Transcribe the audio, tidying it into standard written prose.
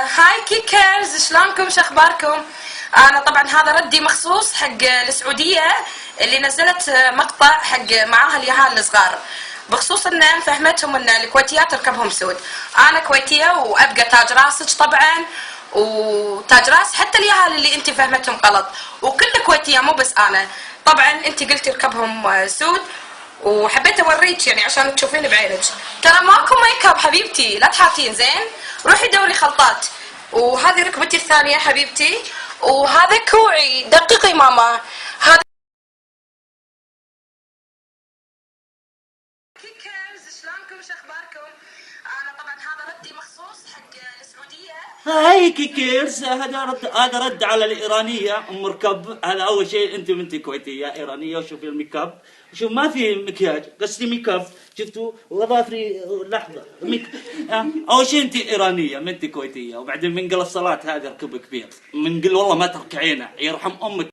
هاي كيكرز، شلونكم؟ شخباركم؟ انا طبعا هذا ردي مخصوص حق السعوديه اللي نزلت مقطع حق معاها اليهال الصغار بخصوص ان فهمتهم ان الكويتيات تركبهم سود. انا كويتيه وابقى تاج راسك طبعا، وتاج راس حتى اليهال اللي انت فهمتهم غلط، وكل كويتيه مو بس انا. طبعا انت قلتي ركبهم سود وحبيت اوريك يعني عشان تشوفين بعينك. ترى ماكو ميك اب حبيبتي، لا تحاتين زين. روحي دوري خلطات. وهذه ركبتي الثانيه حبيبتي، وهذا كوعي. دقيقي ماما. هذا كيكرز، شلونكم؟ شخباركم؟ انا طبعا هذا ردي مخصوص حق السعوديه. هاي كيكيرز، هذا رد على الايرانيه ام ركب. هذا اول شيء، انت كويتيه ايرانيه وشوفي الميك اب. شوف ما في مكياج، قصدي ميك اب. شفتوا وظافري لحظه اول شيء انت ايرانيه ما انت كويتيه. وبعدين من قل الصلاه هذا ركب كبير، من قل والله ما تركعينه يرحم امك.